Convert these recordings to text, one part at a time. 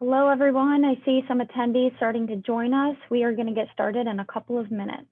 Hello, everyone. I see some attendees starting to join us. We are going to get started in a couple of minutes.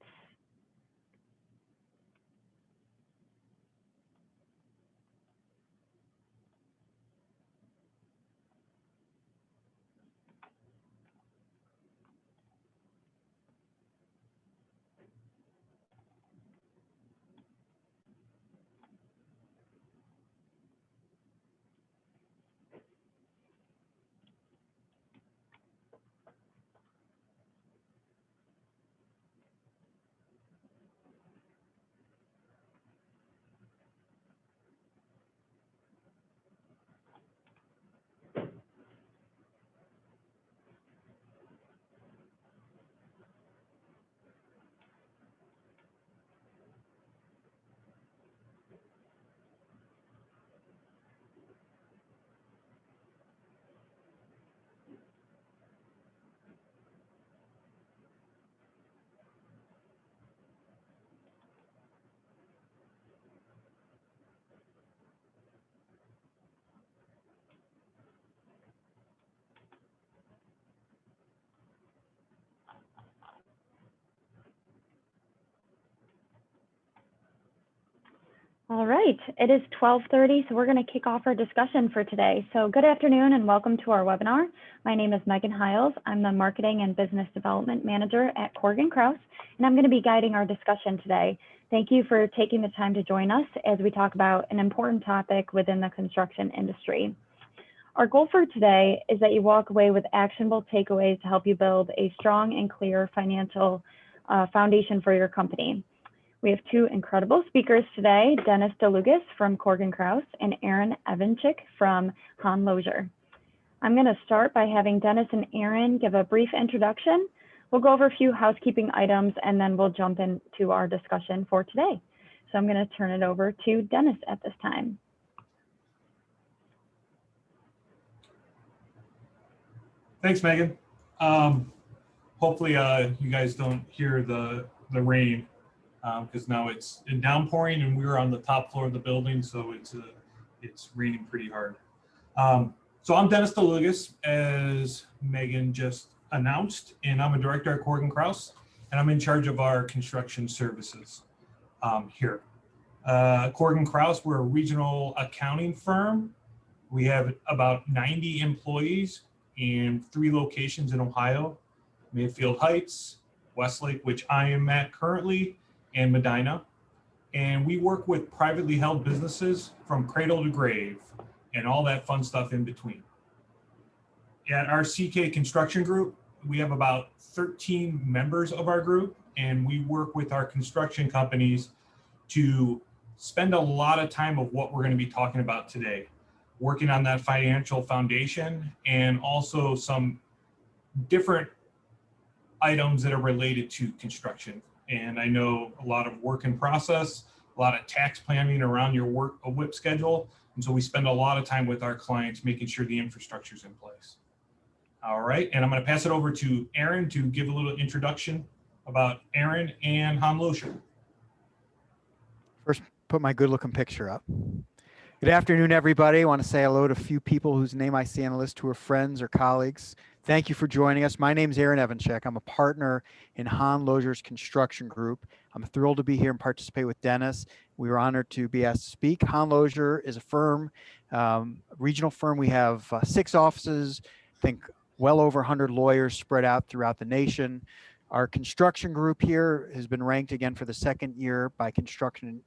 All right, it is 12:30, so we're going to kick off our discussion for today. So good afternoon and welcome to our webinar. My name is Megan Hiles. I'm the Marketing and Business Development Manager at Corrigan Krause, and I'm going to be guiding our discussion today. Thank you for taking the time to join us as we talk about an important topic within the construction industry. Our goal for today is that you walk away with actionable takeaways to help you build a strong and clear financial foundation for your company. We have two incredible speakers today, Dennis DeLugas from Corrigan Krause and Aaron Evanchik from Han Lozier. I'm going to start by having Dennis and Aaron give a brief introduction. We'll go over a few housekeeping items and then we'll jump into our discussion for today. So I'm going to turn it over to Dennis at this time. Thanks, Megan. Hopefully you guys don't hear the rain because now it's downpouring and we're on the top floor of the building, so it's raining pretty hard. So I'm Dennis DeLugas, as Megan just announced, and I'm a director at Corrigan Krause, and I'm in charge of our construction services here. Corrigan Krause, we're a regional accounting firm. We have about 90 employees in 3 locations in Ohio: Mayfield Heights, Westlake, which I am at currently, and Medina. And we work with privately held businesses from cradle to grave and all that fun stuff in between. At our CK Construction Group, we have about 13 members of our group, and we work with our construction companies to spend a lot of time of what we're going to be talking about today, working on that financial foundation and also some different items that are related to construction. And I know a lot of work in process, a lot of tax planning around your WIP schedule. And so we spend a lot of time with our clients making sure the infrastructure is in place. All right, and I'm going to pass it over to Aaron to give a little introduction about Aaron and Han Lozier. First, put my good looking picture up. Good afternoon, everybody. I want to say hello to a few people whose name I see on the list who are friends or colleagues. Thank you for joining us. My name is Aaron Evanchik. I'm a partner in Han Lozier's Construction Group. I'm thrilled to be here and participate with Dennis. We were honored to be asked to speak. Han Lozier is a firm, regional firm. We have 6 offices, I think well over 100 lawyers spread out throughout the nation. Our construction group here has been ranked again for the 2nd year by Construction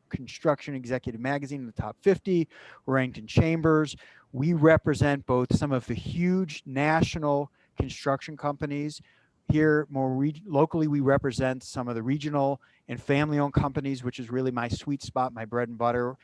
Executive Magazine in the top 50. We're ranked in Chambers. We represent both some of the huge national construction companies. Here, more locally, we represent some of the regional and family-owned companies, which is really my sweet spot, my bread and butter.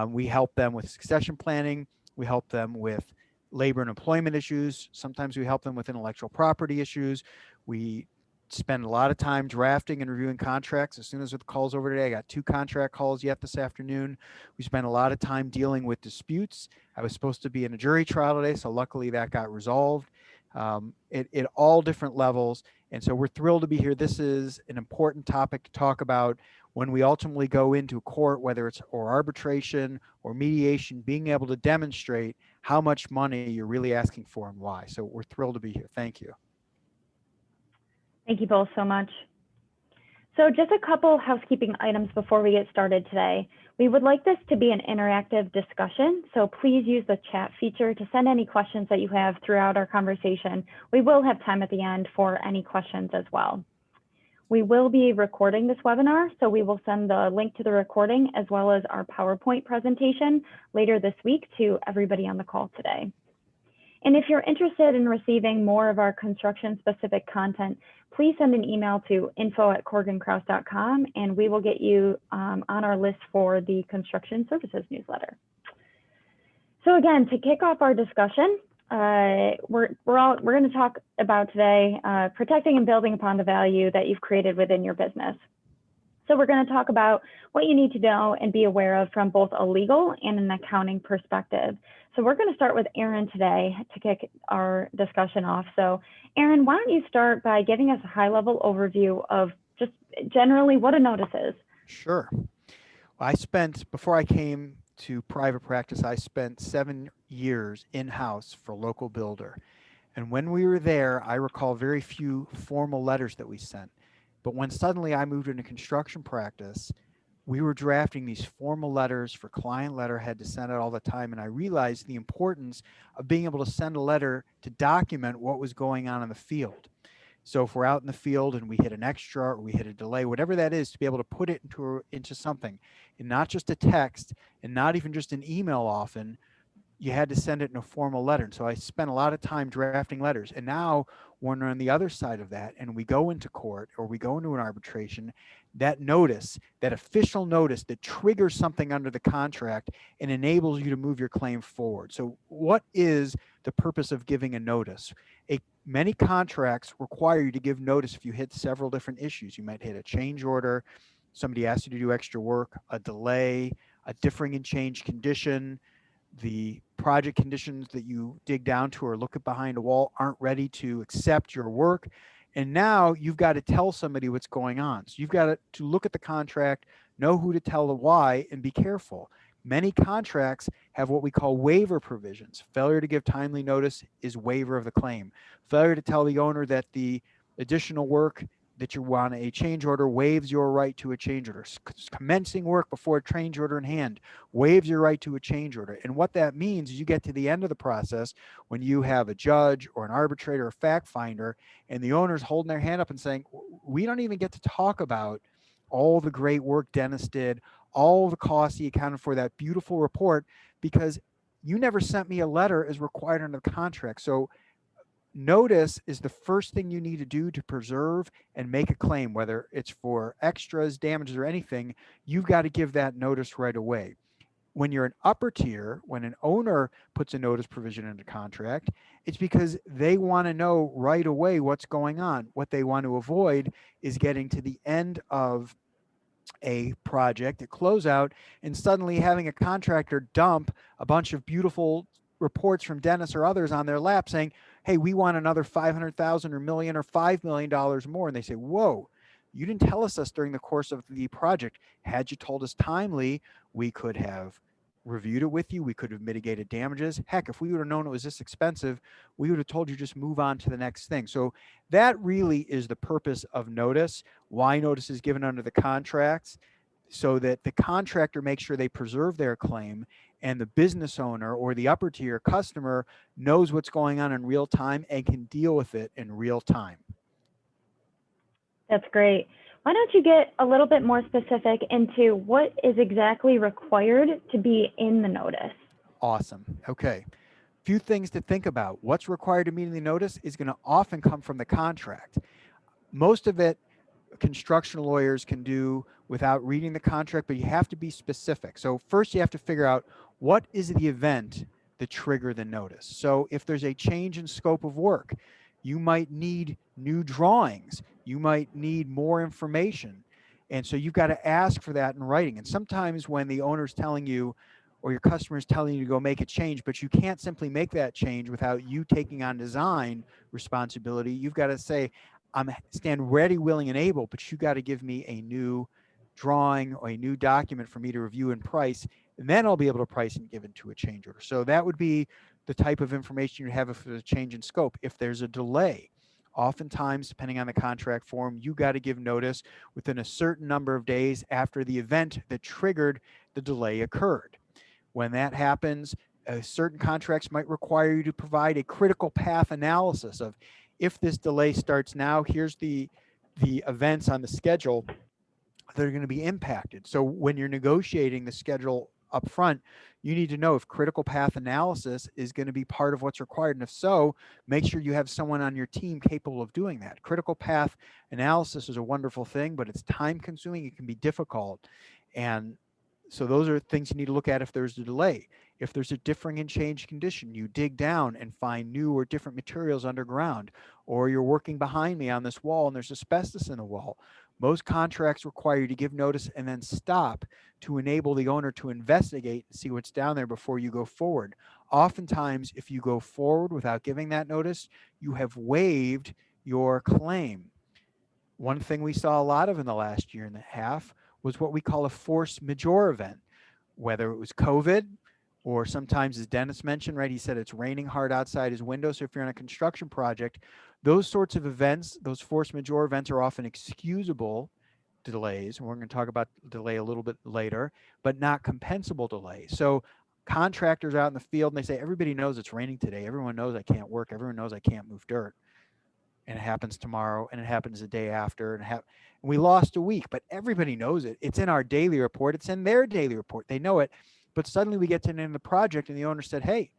We help them with succession planning. We help them with labor and employment issues. Sometimes we help them with intellectual property issues. We spend a lot of time drafting and reviewing contracts. As soon as the call's over today, I got 2 contract calls yet this afternoon. We spent a lot of time dealing with disputes. I was supposed to be in a jury trial today, so luckily that got resolved at all different levels. And so we're thrilled to be here. This is an important topic to talk about when we ultimately go into court, whether it's or arbitration or mediation, being able to demonstrate how much money you're really asking for and why. So we're thrilled to be here. Thank you. Thank you both so much. So just a couple housekeeping items before we get started today. We would like this to be an interactive discussion, so please use the chat feature to send any questions that you have throughout our conversation. We will have time at the end for any questions as well. We will be recording this webinar, so we will send the link to the recording as well as our PowerPoint presentation later this week to everybody on the call today. And if you're interested in receiving more of our construction-specific content, please send an email to info@corrigankrause.com and we will get you on our list for the construction services newsletter. So again, to kick off our discussion, we're going to talk about today protecting and building upon the value that you've created within your business. So we're going to talk about what you need to know and be aware of from both a legal and an accounting perspective. So we're going to start with Aaron today to kick our discussion off. So Aaron, why don't you start by giving us a high-level overview of just generally what a notice is? Sure. Well, before I came to private practice, I spent 7 years in-house for a local builder. And when we were there, I recall very few formal letters that we sent. But when suddenly I moved into construction practice, we were drafting these formal letters for client letterhead to send out all the time. And I realized the importance of being able to send a letter to document what was going on in the field. So if we're out in the field and we hit an extra or we hit a delay, whatever that is, to be able to put it into something, and not just a text and not even just an email often, you had to send it in a formal letter. And so I spent a lot of time drafting letters. And now when we're on the other side of that and we go into court or we go into an arbitration, that notice, that official notice that triggers something under the contract and enables you to move your claim forward. So what is the purpose of giving a notice? Many contracts require you to give notice if you hit several different issues. You might hit a change order, somebody asks you to do extra work, a delay, a differing in change condition, the project conditions that you dig down to or look at behind a wall aren't ready to accept your work. And now you've got to tell somebody what's going on. So you've got to look at the contract, know who to tell the why, and be careful. Many contracts have what we call waiver provisions. Failure to give timely notice is waiver of the claim. Failure to tell the owner that the additional work that you want a change order waives your right to a change order. Commencing work before a change order in hand waives your right to a change order. And what that means is you get to the end of the process when you have a judge or an arbitrator or fact finder and the owner's holding their hand up and saying, we don't even get to talk about all the great work Dennis did, all the costs he accounted for, that beautiful report, because you never sent me a letter as required under the contract. So notice is the first thing you need to do to preserve and make a claim, whether it's for extras, damages, or anything. You've got to give that notice right away. When you're an upper tier, when an owner puts a notice provision in a contract, it's because they want to know right away what's going on. What they want to avoid is getting to the end of a project at closeout and suddenly having a contractor dump a bunch of beautiful reports from Dennis or others on their lap saying, hey, we want another 500,000 or million or $5 million more. And they say, whoa, you didn't tell us this during the course of the project. Had you told us timely, we could have reviewed it with you. We could have mitigated damages. Heck, if we would have known it was this expensive, we would have told you just move on to the next thing. So that really is the purpose of notice, why notice is given under the contracts, so that the contractor makes sure they preserve their claim and the business owner or the upper tier customer knows what's going on in real time and can deal with it in real time. That's great. Why don't you get a little bit more specific into what is exactly required to be in the notice? Awesome. Okay. Few things to think about. What's required to meet in the notice is going to often come from the contract. Most of it construction lawyers can do without reading the contract, but you have to be specific. So first you have to figure out what is the event that triggered the notice. So if there's a change in scope of work, you might need new drawings, you might need more information. And so you've got to ask for that in writing. And sometimes when the owner's telling you or your customer is telling you to go make a change, but you can't simply make that change without you taking on design responsibility, you've got to say, I'm stand ready, willing, and able, but you got to give me a new drawing or a new document for me to review and price, and then I'll be able to price and give it to a change order. So that would be the type of information you have if there's a change in scope. If there's a delay, oftentimes, depending on the contract form, you got to give notice within a certain number of days after the event that triggered the delay occurred. When that happens, certain contracts might require you to provide a critical path analysis of, if this delay starts now, here's the events on the schedule that are going to be impacted. So when you're negotiating the schedule up front, you need to know if critical path analysis is going to be part of what's required. And if so, make sure you have someone on your team capable of doing that. Critical path analysis is a wonderful thing, but it's time consuming. It can be difficult. And so those are things you need to look at if there's a delay. If there's a differing and change condition, you dig down and find new or different materials underground, or you're working behind me on this wall and there's asbestos in the wall. Most contracts require you to give notice and then stop to enable the owner to investigate and see what's down there before you go forward. Oftentimes, if you go forward without giving that notice, you have waived your claim. One thing we saw a lot of in the last year and a half was what we call a force majeure event, whether it was COVID or sometimes, as Dennis mentioned, right, he said it's raining hard outside his window. So if you're on a construction project, those sorts of events, those force majeure events, are often excusable delays. And we're going to talk about delay a little bit later, but not compensable delay. So contractors out in the field, and they say, everybody knows it's raining today. Everyone knows I can't work. Everyone knows I can't move dirt. And it happens tomorrow, and it happens the day after, and we lost a week, but everybody knows it. It's in our daily report. It's in their daily report. They know it. But suddenly we get to the end of the project, and the owner said, hey,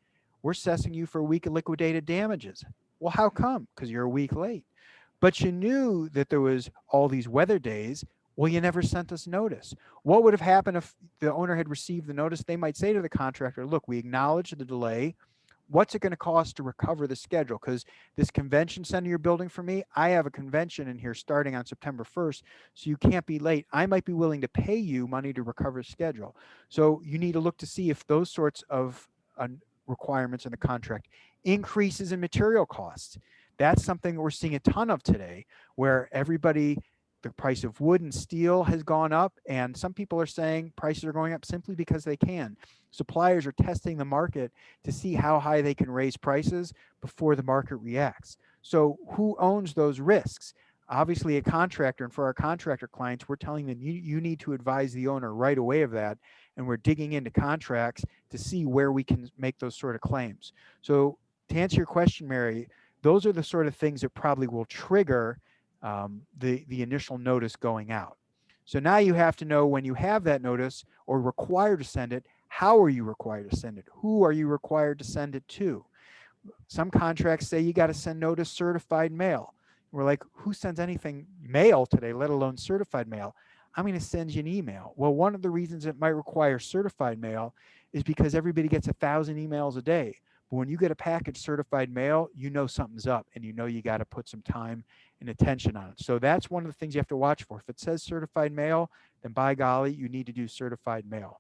we're assessing you for a week of liquidated damages. Well, how come? Because you're a week late. But you knew that there was all these weather days. Well, you never sent us notice. What would have happened if the owner had received the notice? They might say to the contractor, look, we acknowledge the delay. What's it going to cost to recover the schedule? Because this convention center you're building for me, I have a convention in here starting on September 1st, so you can't be late. I might be willing to pay you money to recover schedule. So you need to look to see if those sorts of requirements in the contract. Increases in material costs. That's something we're seeing a ton of today, where the price of wood and steel has gone up, and some people are saying prices are going up simply because they can. Suppliers are testing the market to see how high they can raise prices before the market reacts. So who owns those risks? Obviously a contractor, and for our contractor clients, we're telling them you need to advise the owner right away of that, and we're digging into contracts to see where we can make those sort of claims. So to answer your question, Mary, those are the sort of things that probably will trigger the initial notice going out. So now you have to know, when you have that notice or required to send it, how are you required to send it? Who are you required to send it to? Some contracts say you got to send notice certified mail. We're like, who sends anything mail today, let alone certified mail? I'm going to send you an email. Well, one of the reasons it might require certified mail is because everybody gets 1,000 emails a day. But when you get a package certified mail, you know something's up, and you know you got to put some time and attention on it. So that's one of the things you have to watch for. If it says certified mail, then by golly, you need to do certified mail.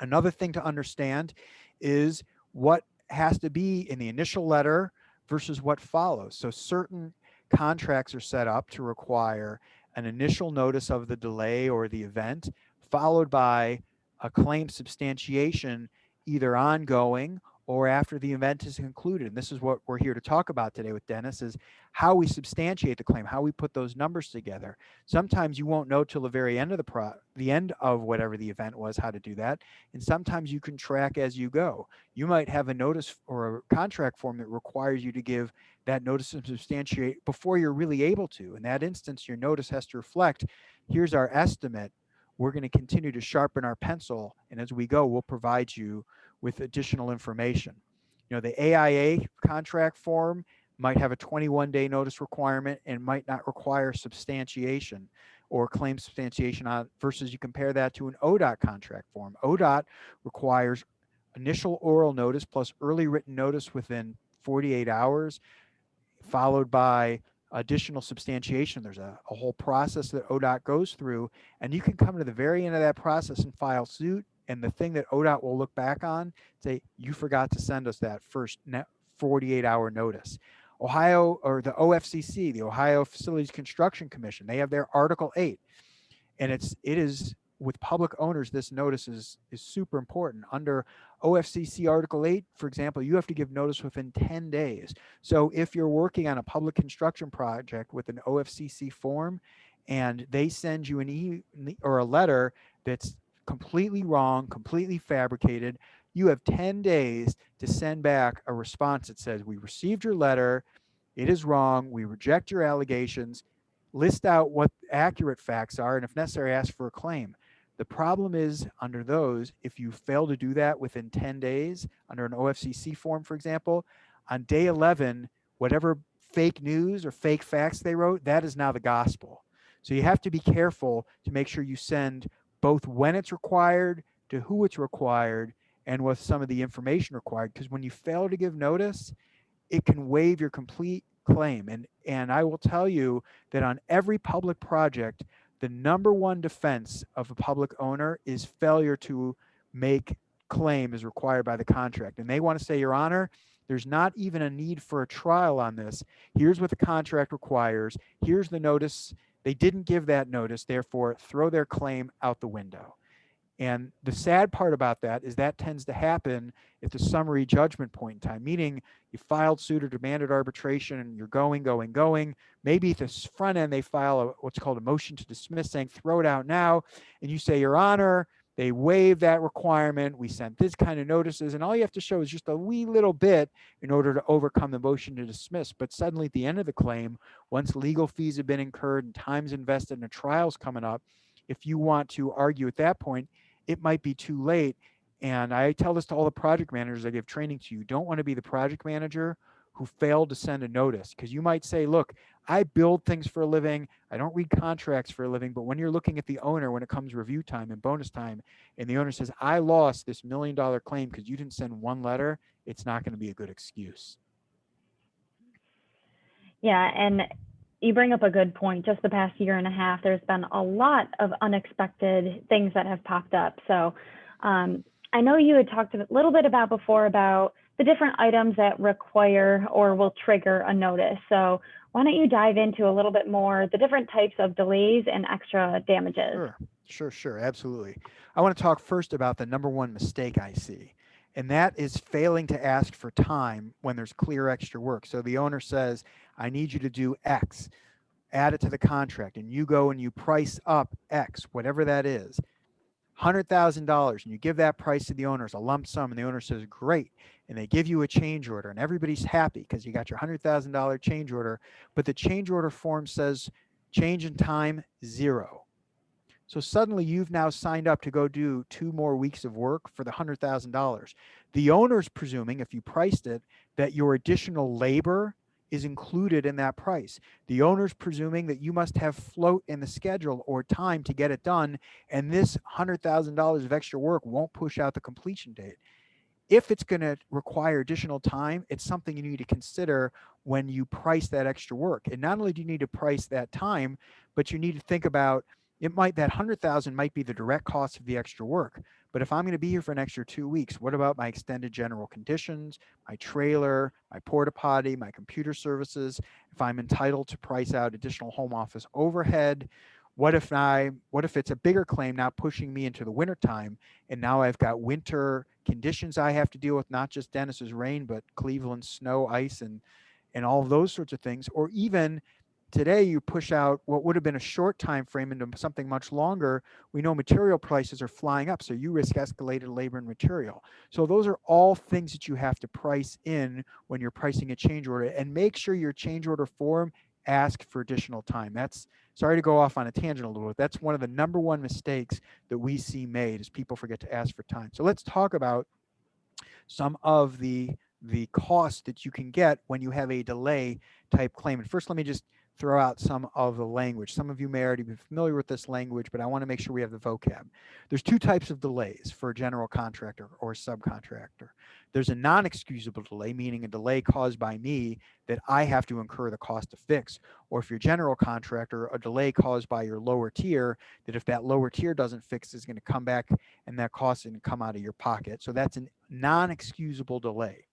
Another thing to understand is what has to be in the initial letter versus what follows. So certain contracts are set up to require an initial notice of the delay or the event, followed by a claim substantiation, either ongoing or after the event is concluded. And this is what we're here to talk about today with Dennis, is how we substantiate the claim, how we put those numbers together. Sometimes you won't know till the very end of the end of whatever the event was, how to do that. And sometimes you can track as you go. You might have a notice or a contract form that requires you to give that notice and substantiate before you're really able to. In that instance, your notice has to reflect, here's our estimate. We're going to continue to sharpen our pencil, and as we go, we'll provide you with additional information. You know, the AIA contract form might have a 21-day notice requirement and might not require substantiation or claim substantiation on, versus you compare that to an ODOT contract form. ODOT requires initial oral notice plus early written notice within 48 hours, followed by additional substantiation. There's a whole process that ODOT goes through, and you can come to the very end of that process and file suit. And the thing that ODOT will look back on, say, you forgot to send us that first 48-hour notice. Ohio, or the OFCC, the Ohio Facilities Construction Commission, they have their Article 8. And it is with public owners, this notice is super important. Under OFCC Article 8, for example, you have to give notice within 10 days. So if you're working on a public construction project with an OFCC form and they send you or a letter that's completely wrong, completely fabricated, you have 10 days to send back a response that says, we received your letter, it is wrong, we reject your allegations, list out what accurate facts are, and if necessary, ask for a claim. The problem is under those, if you fail to do that within 10 days, under an OFCC form, for example, on day 11, whatever fake news or fake facts they wrote, that is now the gospel. So you have to be careful to make sure you send both when it's required, to who it's required, and with some of the information required. Because when you fail to give notice, it can waive your complete claim. And I will tell you that on every public project, the number one defense of a public owner is failure to make claim as required by the contract. And they want to say, Your Honor, there's not even a need for a trial on this. Here's what the contract requires. Here's the notice. They didn't give that notice, therefore throw their claim out the window. And the sad part about that is that tends to happen at the summary judgment point in time, meaning you filed suit or demanded arbitration and you're going. Maybe at the front end, they file what's called a motion to dismiss saying, throw it out now. And you say, Your Honor, they waived that requirement. We sent this kind of notices. And all you have to show is just a wee little bit in order to overcome the motion to dismiss. But suddenly at the end of the claim, once legal fees have been incurred and time's invested and a trial's coming up, if you want to argue at that point, it might be too late. And I tell this to all the project managers I give training to. You don't want to be the project manager who failed to send a notice, because you might say, look, I build things for a living. I don't read contracts for a living. But when you're looking at the owner, when it comes review time and bonus time, and the owner says, I lost this $1 million claim because you didn't send one letter, it's not going to be a good excuse. Yeah, and you bring up a good point. Just the past year and a half, there's been a lot of unexpected things that have popped up. So I know you had talked a little bit about before about the different items that require or will trigger a notice. So why don't you dive into a little bit more the different types of delays and extra damages? Sure, absolutely. I want to talk first about the number one mistake I see, and that is failing to ask for time when there's clear extra work. So the owner says, I need you to do X, add it to the contract, and you go and you price up X, whatever that is, $100,000, and you give that price to the owner as a lump sum, and the owner says, great, and they give you a change order, and everybody's happy because you got your $100,000 change order, but the change order form says change in time 0. So suddenly you've now signed up to go do 2 more weeks of work for the $100,000. The owner's presuming, if you priced it, that your additional labor is included in that price. The owner's presuming that you must have float in the schedule or time to get it done, and this $100,000 of extra work won't push out the completion date. If it's going to require additional time, it's something you need to consider when you price that extra work. And not only do you need to price that time, but you need to think about that 100,000 might be the direct cost of the extra work. But if I'm going to be here for an extra 2 weeks, what about my extended general conditions, my trailer, my porta potty, my computer services? If I'm entitled to price out additional home office overhead, what if it's a bigger claim now pushing me into the winter time, and now I've got winter conditions I have to deal with, not just Dennis's rain, but Cleveland snow, ice, and all of those sorts of things. Or even today, you push out what would have been a short time frame into something much longer. We know material prices are flying up, so you risk escalated labor and material. So those are all things that you have to price in when you're pricing a change order, and make sure your change order form asks for additional time. That's, sorry to go off on a tangent a little bit. That's one of the number one mistakes that we see made, is people forget to ask for time. So let's talk about some of the costs that you can get when you have a delay type claim. And first, let me just throw out some of the language. Some of you may already be familiar with this language, but I want to make sure we have the vocab. There's 2 types of delays for a general contractor or subcontractor. There's a non-excusable delay, meaning a delay caused by me that I have to incur the cost to fix. Or if you're a general contractor, a delay caused by your lower tier, that if that lower tier doesn't fix, is going to come back and that cost is going to come out of your pocket. So that's a non-excusable delay.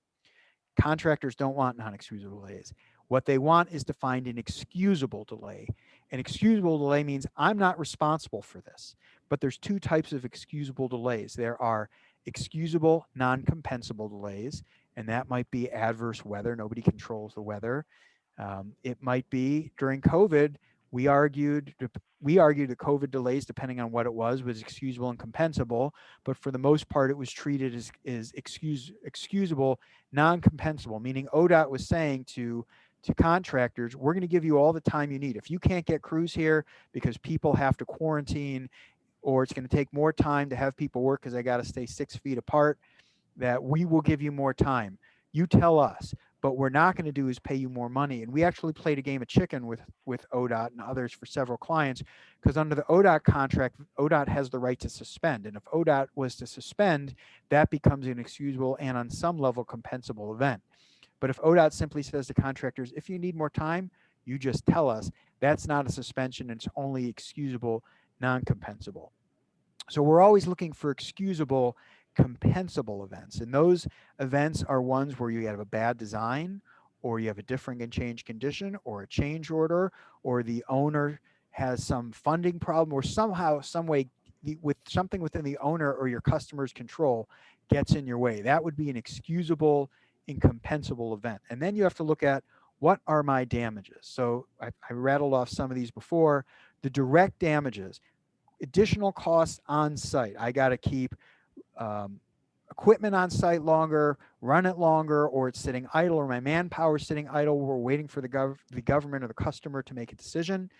Contractors don't want non-excusable delays. What they want is to find an excusable delay. An excusable delay means I'm not responsible for this. But there's two types of excusable delays. There are excusable non-compensable delays, and that might be adverse weather. Nobody controls the weather. It might be during COVID. We argued that COVID delays, depending on what it was excusable and compensable. But for the most part, it was treated as excusable, non-compensable, meaning ODOT was saying to contractors, we're going to give you all the time you need. If you can't get crews here because people have to quarantine, or it's going to take more time to have people work because they got to stay 6 feet apart, that we will give you more time. You tell us. But what we're not going to do is pay you more money. And we actually played a game of chicken with ODOT and others for several clients, because under the ODOT contract, ODOT has the right to suspend. And if ODOT was to suspend, that becomes an excusable and on some level compensable event. But if ODOT simply says to contractors, if you need more time, you just tell us, that's not a suspension. It's only excusable, non-compensable. So we're always looking for excusable, compensable events. And those events are ones where you have a bad design, or you have a differing and change condition, or a change order, or the owner has some funding problem, or somehow, some way, with something within the owner or your customer's control gets in your way. That would be an excusable, incompensable event. And then you have to look at, what are my damages? So I rattled off some of these before. The direct damages, additional costs on site. I got to keep equipment on site longer, run it longer, or it's sitting idle, or my manpower is sitting idle. We're waiting for the government or the customer to make a decision.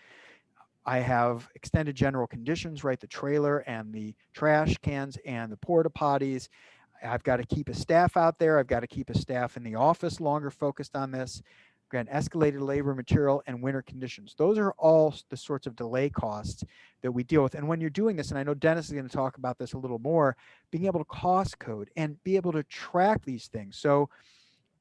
I have extended general conditions, right? The trailer and the trash cans and the porta potties. I've got to keep a staff out there. I've got to keep a staff in the office longer focused on this. Again, escalated labor, material, and winter conditions. Those are all the sorts of delay costs that we deal with. And when you're doing this, and I know Dennis is going to talk about this a little more, being able to cost code and be able to track these things. So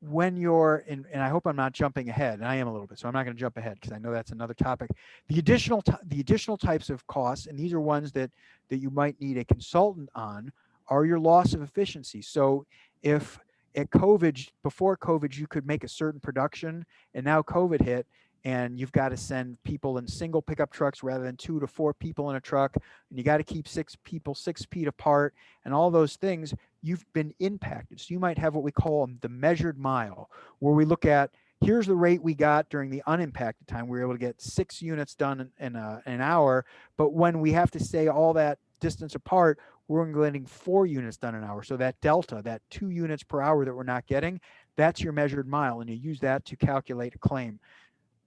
when you're in, and I hope I'm not jumping ahead, and I am a little bit, so I'm not going to jump ahead because I know that's another topic. The additional types of costs, and these are ones that you might need a consultant on, are your loss of efficiency. So if at COVID, before COVID, you could make a certain production, and now COVID hit, and you've got to send people in single pickup trucks rather than 2 to 4 people in a truck, and you got to keep 6 people 6 feet apart, and all those things, you've been impacted. So you might have what we call the measured mile, where we look at, here's the rate we got during the unimpacted time. We were able to get 6 units done in an hour, but when we have to stay all that distance apart, we're getting 4 units done an hour. So that delta, that 2 units per hour that we're not getting, that's your measured mile, and you use that to calculate a claim.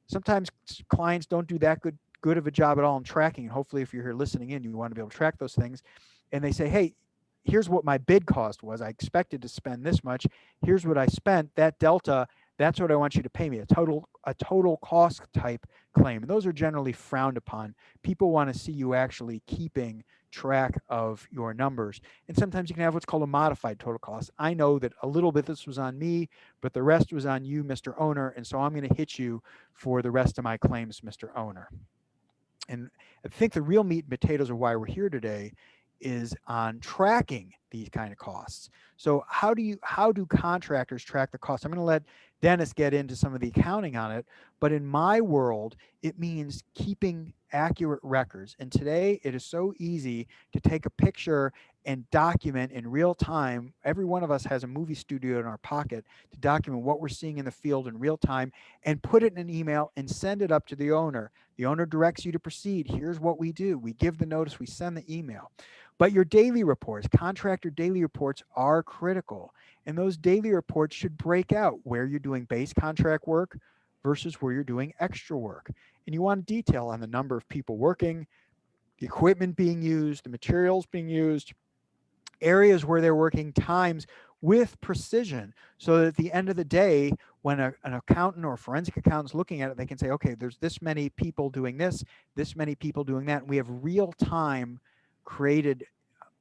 Sometimes clients don't do that good of a job at all in tracking. And hopefully, if you're here listening in, you want to be able to track those things. And they say, hey, here's what my bid cost was. I expected to spend this much. Here's what I spent. That delta, that's what I want you to pay me, a total cost type claim. And those are generally frowned upon. People want to see you actually keeping track of your numbers. And sometimes you can have what's called a modified total cost. I know that a little bit this was on me, but the rest was on you, Mr. Owner, and so I'm going to hit you for the rest of my claims, Mr. Owner. And I think the real meat and potatoes of why we're here today is on tracking these kind of costs. So how do contractors track the costs? I'm going to let Dennis get into some of the accounting on it, but in my world, it means keeping accurate records. And today it is so easy to take a picture and document in real time. Every one of us has a movie studio in our pocket to document what we're seeing in the field in real time and put it in an email and send it up to the owner. The owner directs you to proceed. Here's what we do. We give the notice, we send the email. But your daily reports, contractor daily reports, are critical. And those daily reports should break out where you're doing base contract work versus where you're doing extra work. And you want detail on the number of people working, the equipment being used, the materials being used, areas where they're working, times, with precision, so that at the end of the day, when an accountant or forensic accountant's looking at it, they can say, okay, there's this many people doing this many people doing that, and we have real-time created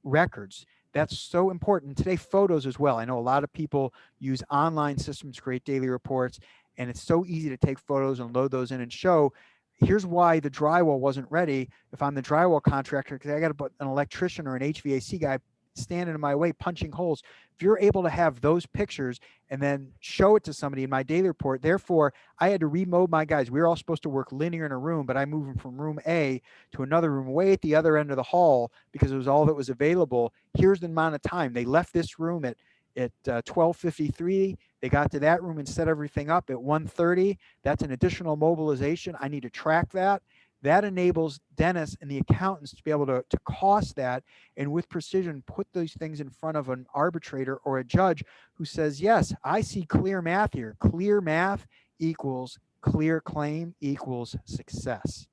records. That's so important. Today, photos as well. I know a lot of people use online systems to create daily reports, and it's so easy to take photos and load those in and show, here's why the drywall wasn't ready. If I'm the drywall contractor, because I got to put an electrician or an HVAC guy standing in my way, punching holes. If you're able to have those pictures and then show it to somebody in my daily report, therefore I had to remote my guys. We were all supposed to work linear in a room, but I moved them from room A to another room way at the other end of the hall because it was all that was available. Here's the amount of time. They left this room at 12:53. They got to that room and set everything up at 1:30. That's an additional mobilization. I need to track that. That enables Dennis and the accountants to be able to cost that and with precision put those things in front of an arbitrator or a judge who says, yes, I see clear math here. Clear math equals clear claim equals success.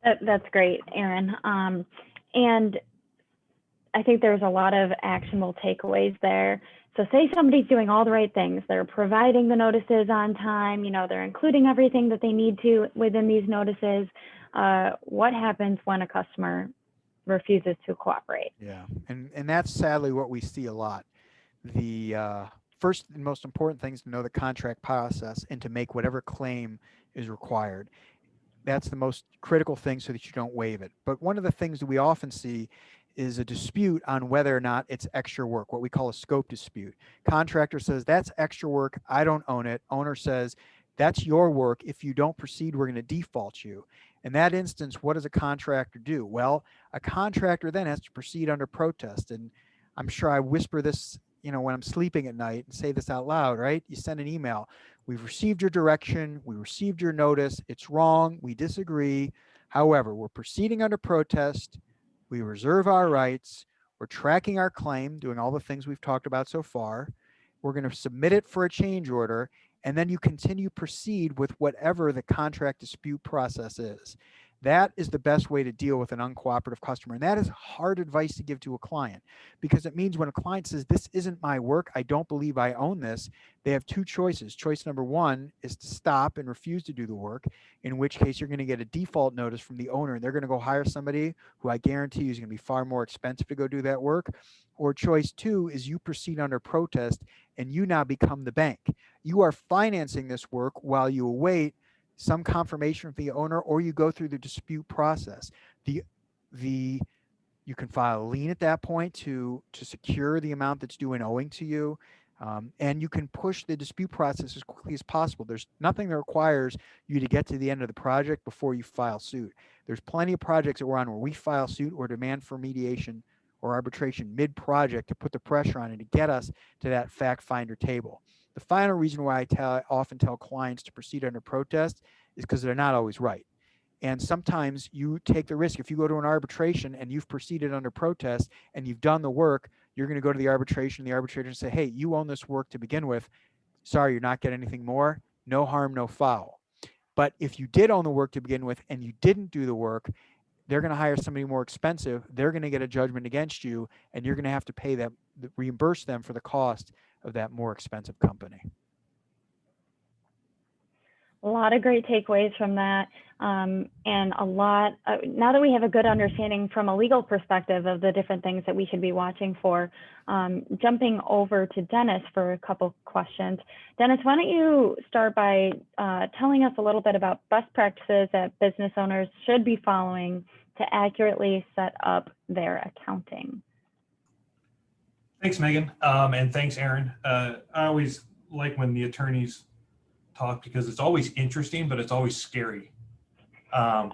That's great, Aaron. And I think there's a lot of actionable takeaways there. So say somebody's doing all the right things. They're providing the notices on time, they're including everything that they need to within these notices. What happens when a customer refuses to cooperate? Yeah, and that's sadly what we see a lot. The first and most important thing is to know the contract process and to make whatever claim is required. That's the most critical thing so that you don't waive it. But one of the things that we often see is a dispute on whether or not it's extra work, what we call a scope dispute. Contractor says, that's extra work, I don't own it. Owner says, that's your work. If you don't proceed, we're going to default you. In that instance, what does a contractor do? Well, a contractor then has to proceed under protest. And I'm sure I whisper this, when I'm sleeping at night and say this out loud, right? You send an email. We've received your direction. We received your notice. It's wrong. We disagree. However, we're proceeding under protest. We reserve our rights. We're tracking our claim, doing all the things we've talked about so far. We're going to submit it for a change order, and then you proceed with whatever the contract dispute process is. That is the best way to deal with an uncooperative customer. And that is hard advice to give to a client because it means when a client says, this isn't my work, I don't believe I own this, they have two choices. Choice number one is to stop and refuse to do the work, in which case you're going to get a default notice from the owner and they're going to go hire somebody who I guarantee is going to be far more expensive to go do that work. Or choice two is you proceed under protest and you now become the bank. You are financing this work while you await some confirmation from the owner, or you go through the dispute process. You can file a lien at that point to secure the amount that's due and owing to you. And you can push the dispute process as quickly as possible. There's nothing that requires you to get to the end of the project before you file suit. There's plenty of projects that we're on where we file suit or demand for mediation or arbitration mid-project to put the pressure on it to get us to that fact finder table. The final reason why I often tell clients to proceed under protest is because they're not always right. And sometimes you take the risk. If you go to an arbitration and you've proceeded under protest and you've done the work, you're going to go to the arbitration. The arbitrator and say, hey, you own this work to begin with. Sorry, you're not getting anything more. No harm, no foul. But if you did own the work to begin with and you didn't do the work, they're going to hire somebody more expensive. They're going to get a judgment against you, and you're going to have to pay them, reimburse them for the cost of that more expensive company. A lot of great takeaways from that, and a lot, now that we have a good understanding from a legal perspective of the different things that we should be watching for, jumping over to Dennis for a couple questions. Dennis, why don't you start by telling us a little bit about best practices that business owners should be following to accurately set up their accounting? Thanks, Megan, and thanks, Aaron. I always like when the attorneys talk because it's always interesting, but it's always scary. And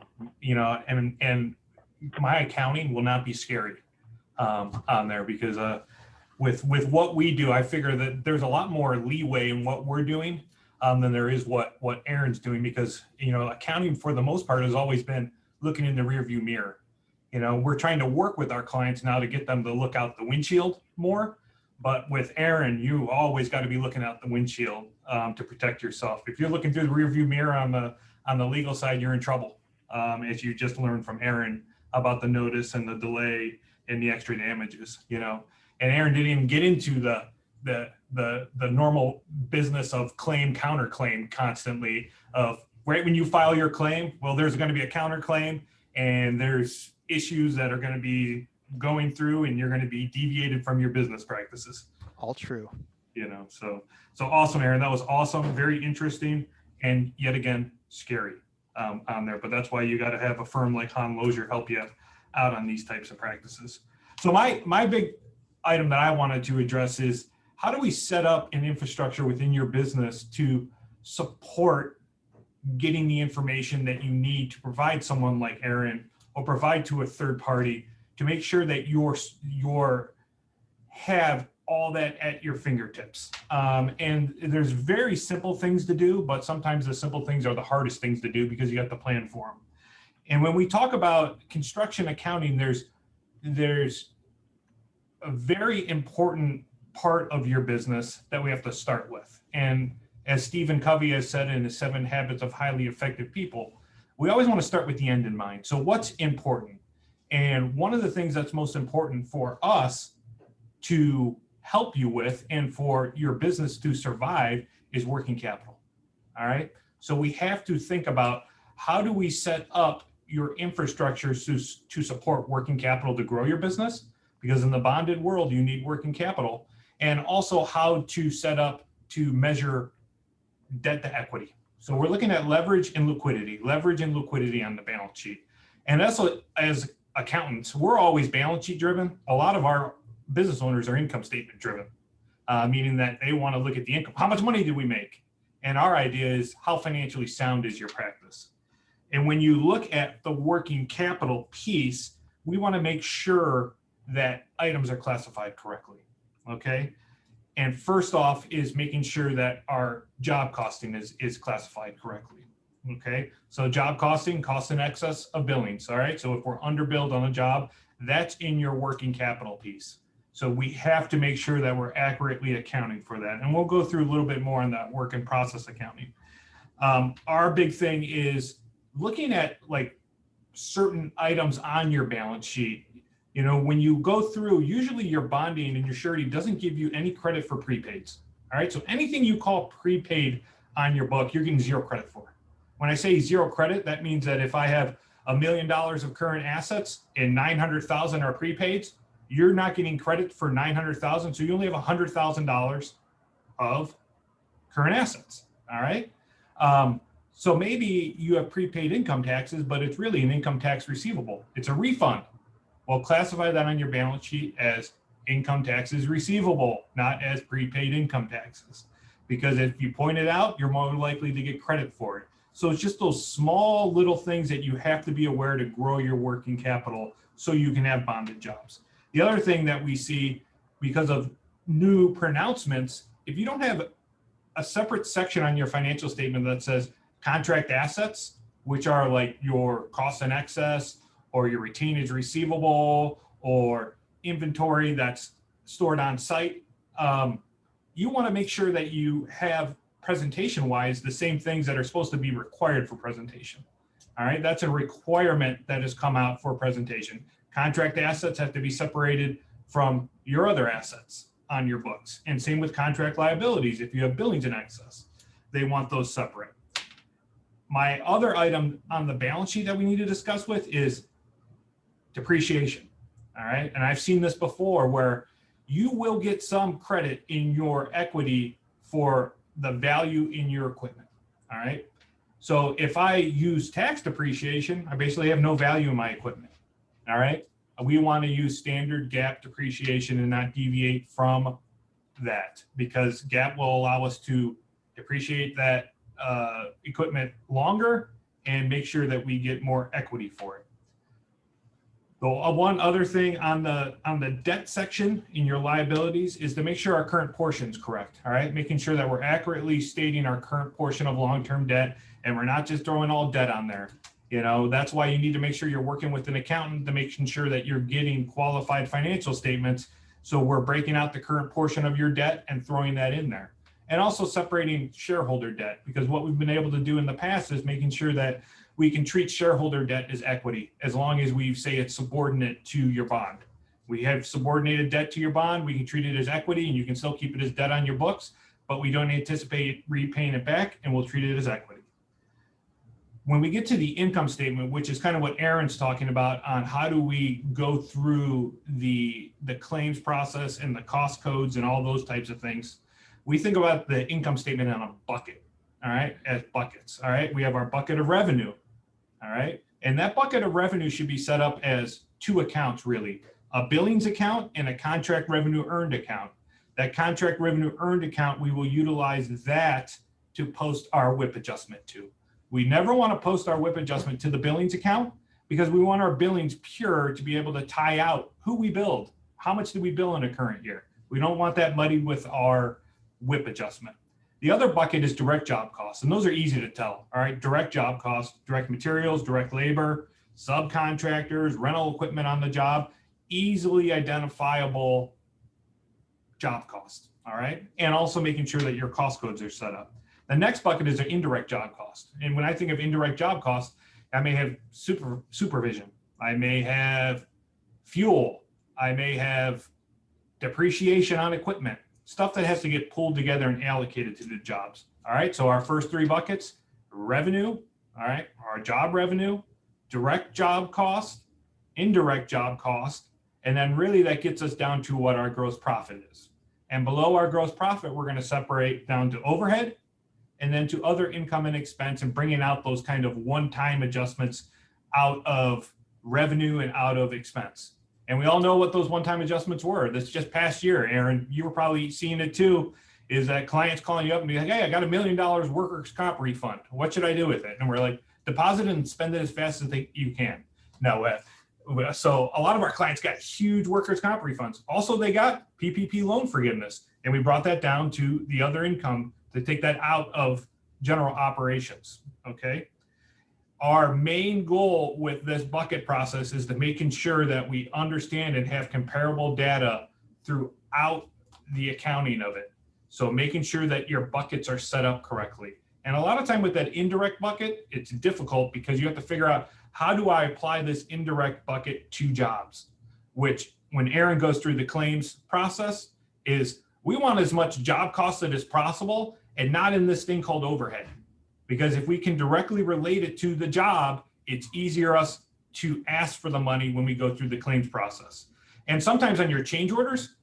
my accounting will not be scary on there because with what we do, I figure that there's a lot more leeway in what we're doing than there is what Aaron's doing because, accounting for the most part has always been looking in the rearview mirror. We're trying to work with our clients now to get them to look out the windshield more. But with Aaron, you always got to be looking out the windshield to protect yourself. If you're looking through the rearview mirror on the legal side, you're in trouble. As you just learned from Aaron about the notice and the delay and the extra damages. And Aaron didn't even get into the normal business of claim counterclaim constantly. Of right when you file your claim, well, there's going to be a counterclaim, and there's issues that are going to be going through, and you're going to be deviated from your business practices. All true. So awesome, Aaron. That was awesome. Very interesting. And yet again, scary on there. But that's why you got to have a firm like Han Lozier help you out on these types of practices. So my big item that I wanted to address is how do we set up an infrastructure within your business to support getting the information that you need to provide someone like Aaron or provide to a third party to make sure that you're have all that at your fingertips. And there's very simple things to do, but sometimes the simple things are the hardest things to do because you have to plan for them. And when we talk about construction accounting, there's a very important part of your business that we have to start with. And as Stephen Covey has said in his 7 Habits of Highly Effective People, we always want to start with the end in mind. So what's important? And one of the things that's most important for us to help you with and for your business to survive is working capital. All right. So we have to think about how do we set up your infrastructure to support working capital to grow your business? Because in the bonded world, you need working capital, and also how to set up to measure debt to equity. So we're looking at leverage and liquidity on the balance sheet. And also as accountants, we're always balance sheet driven. A lot of our business owners are income statement driven, meaning that they want to look at the income. How much money did we make? And our idea is how financially sound is your practice? And when you look at the working capital piece, we want to make sure that items are classified correctly, okay? And first off is making sure that our job costing is classified correctly, okay? So job costing, cost in excess of billings, all right? So if we're underbilled on a job, that's in your working capital piece. So we have to make sure that we're accurately accounting for that. And we'll go through a little bit more on that work in process accounting. Our big thing is looking at like certain items on your balance sheet. You know, when you go through, usually your bonding and your surety doesn't give you any credit for prepaids. All right. So anything you call prepaid on your book, you're getting zero credit for. When I say zero credit, that means that if I have $1 million of current assets and 900,000 are prepaids, you're not getting credit for 900,000. So you only have $100,000 of current assets. All right. So maybe you have prepaid income taxes, but it's really an income tax receivable. It's a refund. Well, classify that on your balance sheet as income taxes receivable, not as prepaid income taxes. Because if you point it out, you're more likely to get credit for it. So it's just those small little things that you have to be aware to grow your working capital so you can have bonded jobs. The other thing that we see because of new pronouncements, if you don't have a separate section on your financial statement that says contract assets, which are like your cost in excess or your retainage receivable or inventory that's stored on site, you want to make sure that you have presentation-wise the same things that are supposed to be required for presentation. All right, that's a requirement that has come out for presentation. Contract assets have to be separated from your other assets on your books. And same with contract liabilities. If you have billings in excess, they want those separate. My other item on the balance sheet that we need to discuss with is depreciation. All right, and I've seen this before where you will get some credit in your equity for the value in your equipment. All right. So if I use tax depreciation, I basically have no value in my equipment. All right. We want to use standard GAAP depreciation and not deviate from that, because GAAP will allow us to depreciate that equipment longer and make sure that we get more equity for it. So one other thing on the debt section in your liabilities is to make sure our current portion is correct. All right, making sure that we're accurately stating our current portion of long-term debt, and we're not just throwing all debt on there. You know, that's why you need to make sure you're working with an accountant to making sure that you're getting qualified financial statements. So we're breaking out the current portion of your debt and throwing that in there, and also separating shareholder debt, because what we've been able to do in the past is making sure that we can treat shareholder debt as equity as long as we say it's subordinate to your bond. We have subordinated debt to your bond, we can treat it as equity and you can still keep it as debt on your books, but we don't anticipate repaying it back and we'll treat it as equity. When we get to the income statement, which is kind of what Aaron's talking about on how do we go through the claims process and the cost codes and all those types of things, we think about the income statement on a bucket, all right, as buckets, all right? We have our bucket of revenue. All right. And that bucket of revenue should be set up as two accounts, really. a billings account and a contract revenue earned account. That contract revenue earned account, we will utilize that to post our WIP adjustment to. We never want to post our WIP adjustment to the billings account because we want our billings pure to be able to tie out who we billed. How much did we bill in a current year? We don't want that muddied with our WIP adjustment. The other bucket is direct job costs, and those are easy to tell. All right, direct job costs, direct materials, direct labor, subcontractors, rental equipment on the job, easily identifiable job costs. All right, and also making sure that your cost codes are set up. The next bucket is an indirect job cost. And when I think of indirect job costs, I may have supervision. I may have fuel. I may have depreciation on equipment, stuff that has to get pulled together and allocated to the jobs. All right, so our first three buckets, revenue, all right, our job revenue, direct job cost, indirect job cost, and then really that gets us down to what our gross profit is. And below our gross profit, we're going to separate down to overhead and then to other income and expense, and bringing out those kind of one-time adjustments out of revenue and out of expense. And we all know what those one-time adjustments were. This just past year, Aaron, you were probably seeing it too, is that clients calling you up and be like, hey, I got $1 million workers' comp refund. What should I do with it? And we're like, deposit it and spend it as fast as you can. No, so a lot of our clients got huge workers' comp refunds. Also, they got PPP loan forgiveness. And we brought that down to the other income to take that out of general operations, okay? Our main goal with this bucket process is to making sure that we understand and have comparable data throughout the accounting of it. So making sure that your buckets are set up correctly. And a lot of time with that indirect bucket, it's difficult because you have to figure out, how do I apply this indirect bucket to jobs? Which, when Aaron goes through the claims process, is we want as much job costed as possible and not in this thing called overhead. Because if we can directly relate it to the job, it's easier us to ask for the money when we go through the claims process. And sometimes on your change orders,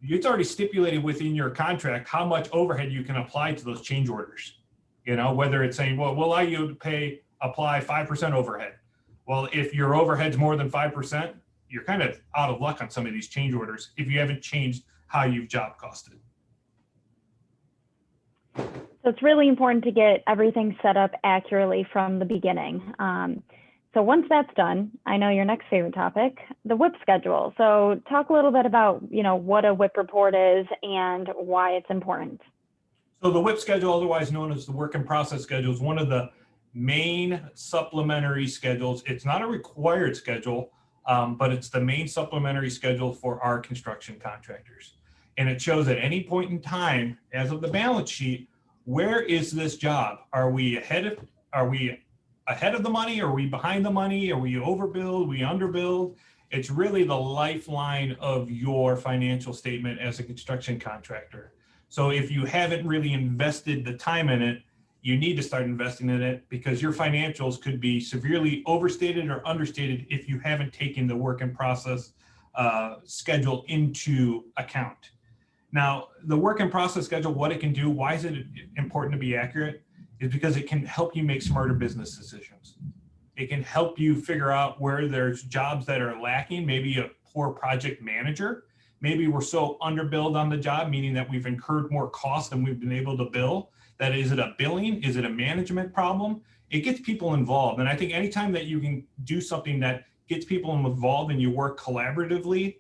it's already stipulated within your contract how much overhead you can apply to those change orders. You know, whether it's saying, well, we'll allow you to apply 5% overhead. Well, if your overhead's more than 5%, you're kind of out of luck on some of these change orders if you haven't changed how you've job costed. So it's really important to get everything set up accurately from the beginning. So once that's done, I know your next favorite topic, the WIP schedule. So talk a little bit about, what a WIP report is and why it's important. So the WIP schedule, otherwise known as the work in process schedule, is one of the main supplementary schedules. It's not a required schedule, but it's the main supplementary schedule for our construction contractors. And it shows at any point in time, as of the balance sheet, where is this job? Are we ahead of the money? Are we behind the money? Are we overbilled? Are we underbilled? It's really the lifeline of your financial statement as a construction contractor. So if you haven't really invested the time in it, you need to start investing in it, because your financials could be severely overstated or understated if you haven't taken the work in process schedule into account. Now, the work in process schedule, what it can do, why is it important to be accurate, is because it can help you make smarter business decisions. It can help you figure out where there's jobs that are lacking, maybe a poor project manager. Maybe we're so underbilled on the job, meaning that we've incurred more cost than we've been able to bill. That is it a billing? Is it a management problem? It gets people involved. And I think anytime that you can do something that gets people involved and you work collaboratively,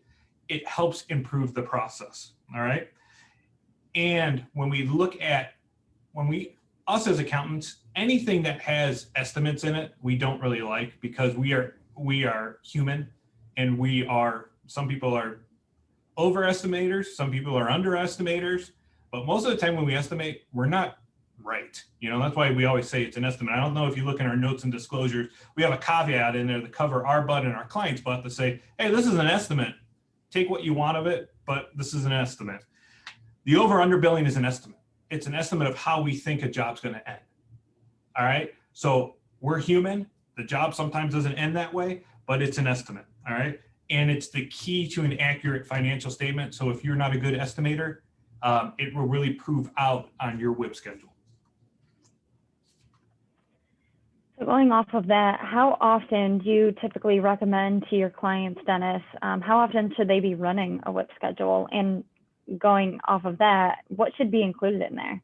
it helps improve the process. All right. And when we look at, us as accountants, anything that has estimates in it, we don't really like, because we are human, and some people are overestimators, some people are underestimators, but most of the time when we estimate, we're not right. That's why we always say it's an estimate. I don't know if you look in our notes and disclosures, we have a caveat in there to cover our butt and our client's butt to say, hey, this is an estimate. Take what you want of it, but this is an estimate. The over under billing is an estimate. It's an estimate of how we think a job's going to end. All right. So we're human. The job sometimes doesn't end that way, but it's an estimate. All right. And it's the key to an accurate financial statement. So if you're not a good estimator, it will really prove out on your WIP schedule. going off of that, how often do you typically recommend to your clients, Dennis, how often should they be running a WIP schedule? And going off of that, what should be included in there?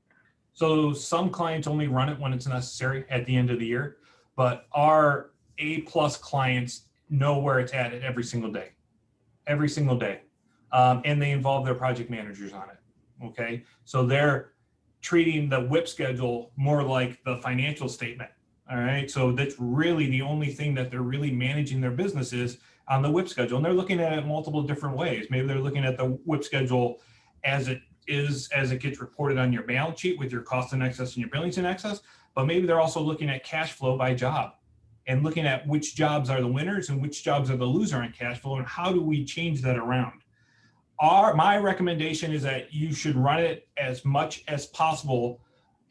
So some clients only run it when it's necessary at the end of the year, but our A+ clients know where it's at every single day, every single day. And they involve their project managers on it, okay? So they're treating the WIP schedule more like the financial statement, all right? So that's really the only thing that they're really managing their business is on the WIP schedule. And they're looking at it multiple different ways. Maybe they're looking at the WIP schedule as it gets reported on your balance sheet with your cost in excess and your billings in excess, but maybe they're also looking at cash flow by job and looking at which jobs are the winners and which jobs are the loser on cash flow and how do we change that around. My recommendation is that you should run it as much as possible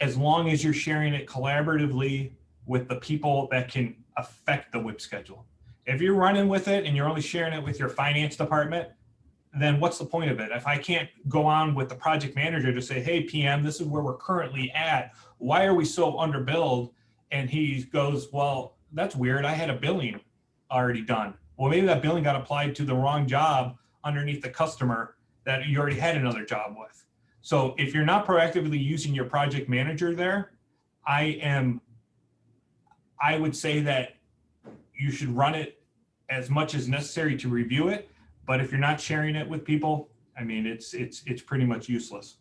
as long as you're sharing it collaboratively with the people that can affect the WIP schedule. If you're running with it and you're only sharing it with your finance department, then what's the point of it? If I can't go on with the project manager to say, hey, PM, this is where we're currently at. Why are we so underbilled? And he goes, well, that's weird. I had a billing already done. Well, maybe that billing got applied to the wrong job underneath the customer that you already had another job with. So if you're not proactively using your project manager there, I would say that you should run it as much as necessary to review it. But if you're not sharing it with people, I mean, it's pretty much useless.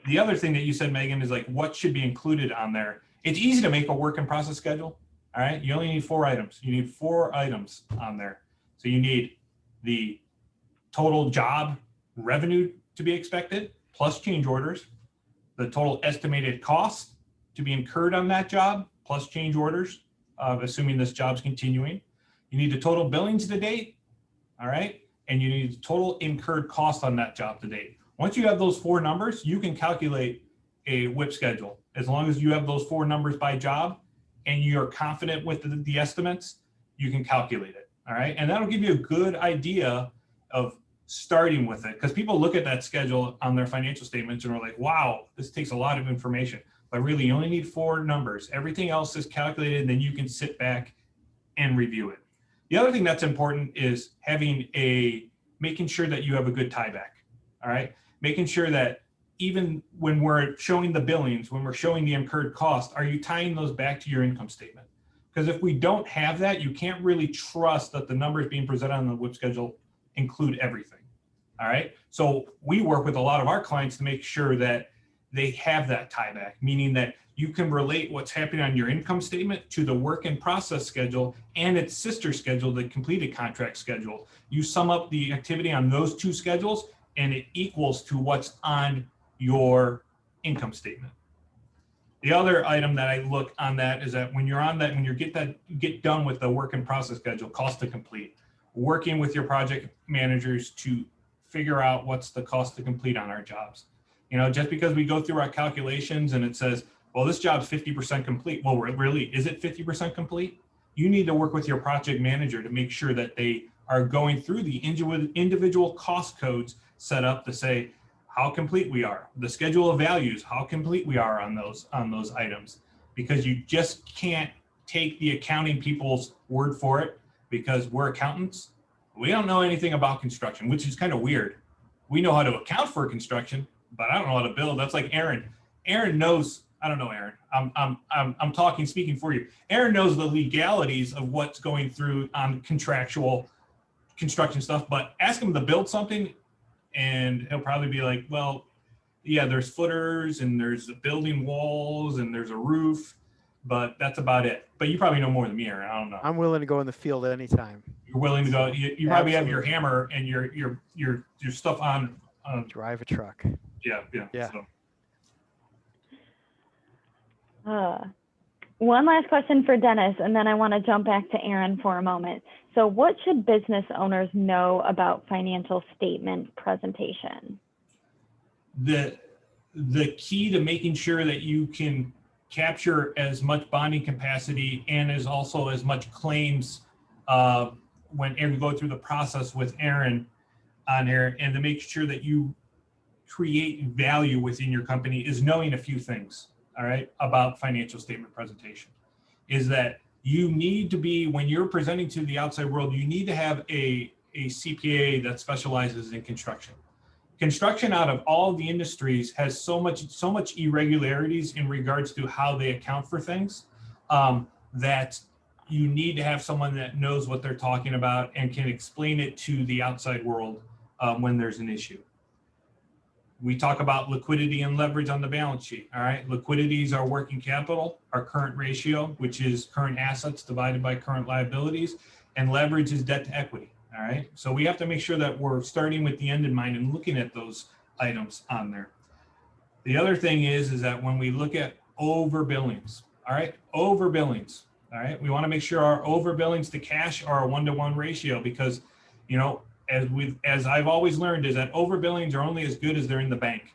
The other thing that you said, Megan, is like what should be included on there. It's easy to make a work in process schedule. All right, you only need 4 items. You need 4 items on there. So you need the total job revenue to be expected, plus change orders, the total estimated cost to be incurred on that job, plus change orders, assuming this job's continuing. You need the total billings to date, all right? And you need the total incurred cost on that job to date. Once you have those 4 numbers, you can calculate a WIP schedule. As long as you have those 4 numbers by job and you're confident with the estimates, you can calculate it, all right? And that'll give you a good idea of starting with it, because people look at that schedule on their financial statements and are like, wow, this takes a lot of information. But really, you only need 4 numbers. Everything else is calculated, and then you can sit back and review it. The other thing that's important is making sure that you have a good tieback, all right? Making sure that even when we're showing the billings, when we're showing the incurred cost, are you tying those back to your income statement? Because if we don't have that, you can't really trust that the numbers being presented on the WIP schedule include everything, all right? So we work with a lot of our clients to make sure that they have that tieback, meaning that you can relate what's happening on your income statement to the work in process schedule and its sister schedule, the completed contract schedule. You sum up the activity on those 2 schedules and it equals to what's on your income statement. The other item that I look on that is that when you're on that, when you get done with the work in process schedule, cost to complete, working with your project managers to figure out what's the cost to complete on our jobs. You know, just because we go through our calculations and it says, well, this job's 50% complete. Well, really, is it 50% complete? You need to work with your project manager to make sure that they are going through the individual cost codes set up to say how complete we are, the schedule of values, how complete we are on those items, because you just can't take the accounting people's word for it, because we're accountants. We don't know anything about construction, which is kind of weird. We know how to account for construction, but I don't know how to build. That's like Aaron. Aaron knows. I don't know, Aaron. I'm speaking for you. Aaron knows the legalities of what's going through on contractual construction stuff, but ask him to build something and he'll probably be like, well, yeah, there's footers and there's building walls and there's a roof, but that's about it. But you probably know more than me, Aaron. I don't know. I'm willing to go in the field at any time. You're willing to go. You probably have your hammer and your stuff on. Drive a truck. Yeah. Yeah. So. One last question for Dennis, and then I want to jump back to Aaron for a moment. So what should business owners know about financial statement presentation? The key to making sure that you can capture as much bonding capacity and as much claims when you go through the process with Aaron on here, and to make sure that you create value within your company, is knowing a few things, all right, about financial statement presentation. is that you need to be, when you're presenting to the outside world, you need to have a CPA that specializes in construction. Construction, out of all the industries, has so much irregularities in regards to how they account for things, that you need to have someone that knows what they're talking about and can explain it to the outside world when there's an issue. We talk about liquidity and leverage on the balance sheet. All right, liquidity is our working capital, our current ratio, which is current assets divided by current liabilities, and leverage is debt to equity. All right, so we have to make sure that we're starting with the end in mind and looking at those items on there. The other thing is that when we look at overbillings, all right, overbillings, all right, we want to make sure our overbillings to cash are a 1-to-1 ratio, because, you know, as I've always learned, is that overbillings are only as good as they're in the bank.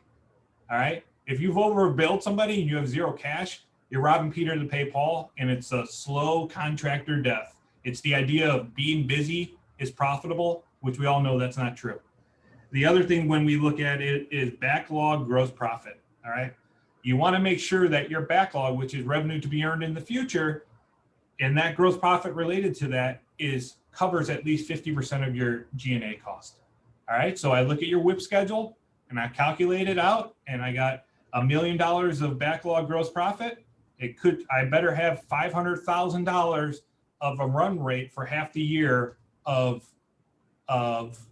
All right, if you've overbilled somebody and you have zero cash, you're robbing Peter to pay Paul, and it's a slow contractor death. It's the idea of being busy is profitable, which we all know that's not true. The other thing when we look at it is backlog gross profit. All right, you want to make sure that your backlog, which is revenue to be earned in the future, and that gross profit related to that covers at least 50% of your G&A cost. All right, so I look at your WIP schedule and I calculate it out, and I got $1 million of backlog gross profit. I better have $500,000 of a run rate for half the year of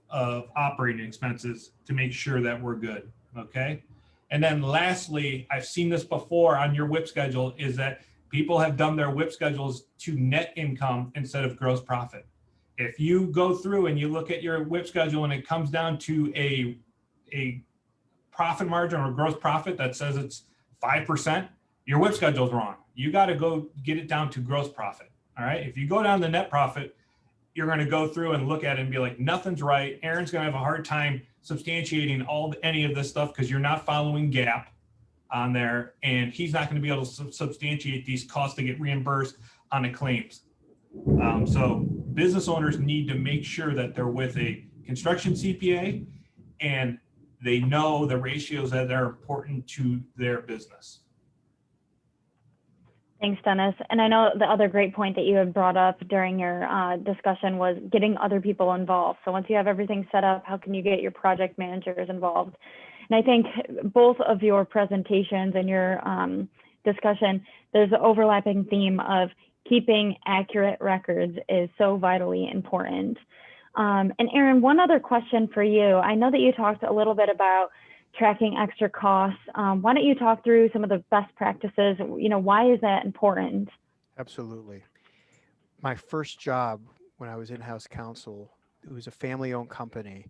operating expenses to make sure that we're good. Okay, and then lastly, I've seen this before on your WIP schedule, is that people have done their WIP schedules to net income instead of gross profit. If you go through and you look at your WIP schedule and it comes down to a profit margin or gross profit that says it's 5%, your WIP schedule is wrong. You got to go get it down to gross profit. All right. If you go down the net profit, you're going to go through and look at it and be like, nothing's right. Aaron's going to have a hard time substantiating any of this stuff because you're not following GAAP on there, and he's not going to be able to substantiate these costs to get reimbursed on the claims. So business owners need to make sure that they're with a construction CPA and they know the ratios that are important to their business. Thanks, Dennis. And I know the other great point that you had brought up during your discussion was getting other people involved. So once you have everything set up, how can you get your project managers involved? And I think both of your presentations and your discussion, there's an overlapping theme of keeping accurate records is so vitally important. And Aaron, one other question for you. I know that you talked a little bit about tracking extra costs. Why don't you talk through some of the best practices? You know, why is that important? Absolutely. My first job when I was in-house counsel, it was a family-owned company,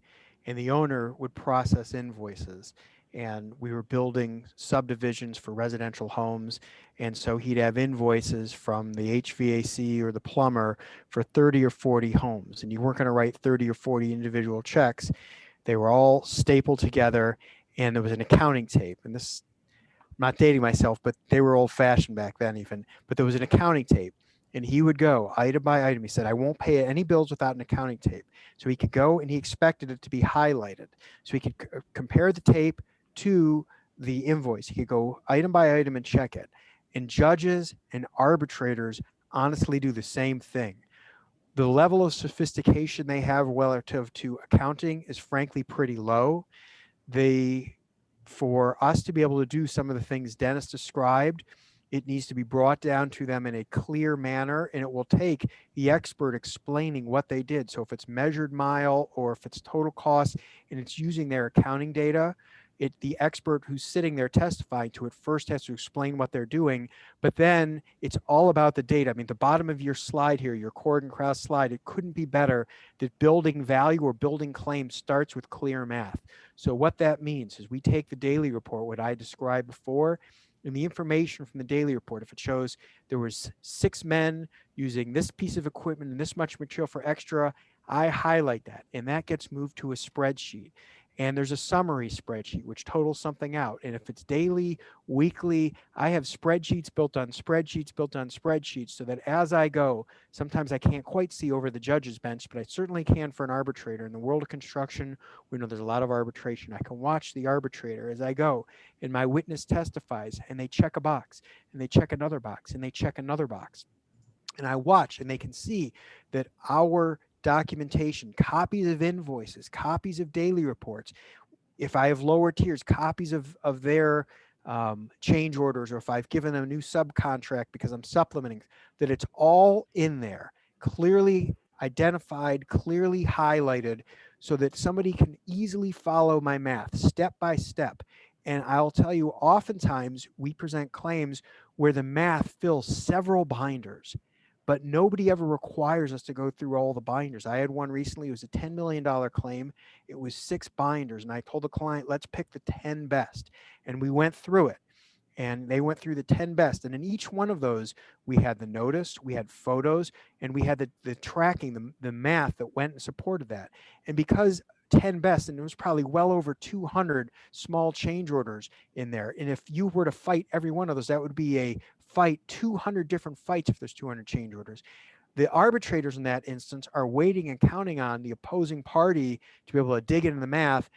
and the owner would process invoices. And we were building subdivisions for residential homes. And so he'd have invoices from the HVAC or the plumber for 30 or 40 homes. And you weren't going to write 30 or 40 individual checks. They were all stapled together, and there was an accounting tape. And this, I'm not dating myself, but they were old fashioned back then even, but there was an accounting tape. And he would go item by item. He said, I won't pay any bills without an accounting tape. So he could go, and he expected it to be highlighted. So he could compare the tape to the invoice. He could go item by item and check it. And judges and arbitrators honestly do the same thing. The level of sophistication they have relative to accounting is frankly pretty low. For us to be able to do some of the things Dennis described, it needs to be brought down to them in a clear manner, and it will take the expert explaining what they did. So if it's measured mile or if it's total cost and it's using their accounting data, the expert who's sitting there testifying to it first has to explain what they're doing, but then it's all about the data. I mean, the bottom of your slide here, your Corrigan Krause slide, it couldn't be better that building value or building claims starts with clear math. So what that means is we take the daily report, what I described before, and the information from the daily report, if it shows there was 6 men using this piece of equipment and this much material for extra, I highlight that, and that gets moved to a spreadsheet. And there's a summary spreadsheet which totals something out. And if it's daily, weekly, I have spreadsheets built on spreadsheets built on spreadsheets, so that as I go, sometimes I can't quite see over the judge's bench, but I certainly can for an arbitrator. In the world of construction, we know there's a lot of arbitration. I can watch the arbitrator as I go, and my witness testifies, and they check a box, and they check another box, and they check another box. and I watch, and they can see that our documentation, copies of invoices, copies of daily reports, if I have lower tiers, copies of their change orders, or if I've given them a new subcontract because I'm supplementing, that it's all in there, clearly identified, clearly highlighted, so that somebody can easily follow my math step by step. And I'll tell you, oftentimes we present claims where the math fills several binders, but nobody ever requires us to go through all the binders. I had one recently, it was a $10 million claim. It was 6 binders, and I told the client, let's pick the 10 best. And we went through it, and they went through the 10 best. And in each one of those, we had the notice, we had photos, and we had the tracking, the math that went and supported that. And because 10 best, and there was probably well over 200 small change orders in there. And if you were to fight every one of those, that would be a fight, 200 different fights if there's 200 change orders. The arbitrators in that instance are waiting and counting on the opposing party to be able to dig into the math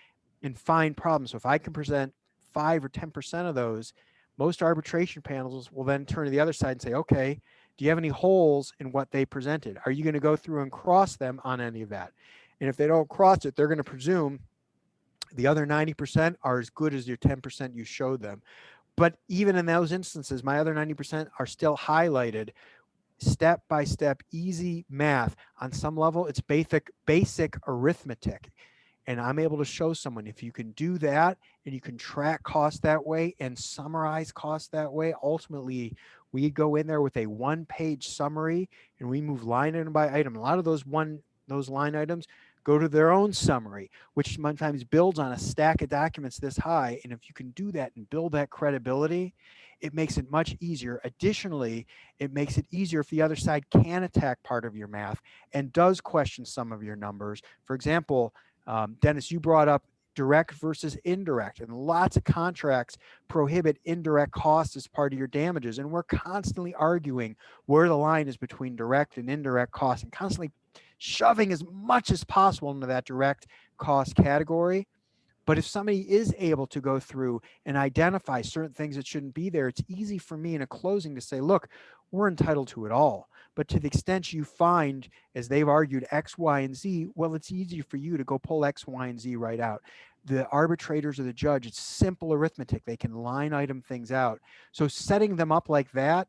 and find problems. So if I can present 5 or 10% of those, most arbitration panels will then turn to the other side and say, okay, do you have any holes in what they presented? Are you going to go through and cross them on any of that? And if they don't cross it, they're going to presume the other 90% are as good as your 10% you showed them. But even in those instances, my other 90% are still highlighted, step by step, easy math. On some level, it's basic arithmetic. And I'm able to show someone, if you can do that and you can track costs that way and summarize costs that way, ultimately we go in there with a 1-page summary and we move line item by item. A lot of those line items go to their own summary, which sometimes builds on a stack of documents this high. And if you can do that and build that credibility, it makes it much easier. Additionally, it makes it easier if the other side can attack part of your math and does question some of your numbers. For example, Dennis, you brought up direct versus indirect, and lots of contracts prohibit indirect costs as part of your damages. And we're constantly arguing where the line is between direct and indirect costs, and constantly shoving as much as possible into that direct cost category. But if somebody is able to go through and identify certain things that shouldn't be there, it's easy for me in a closing to say, look, we're entitled to it all. But to the extent you find, as they've argued, X, Y, and Z, well, it's easy for you to go pull X, Y, and Z right out. The arbitrators or the judge, it's simple arithmetic. They can line item things out. So setting them up like that,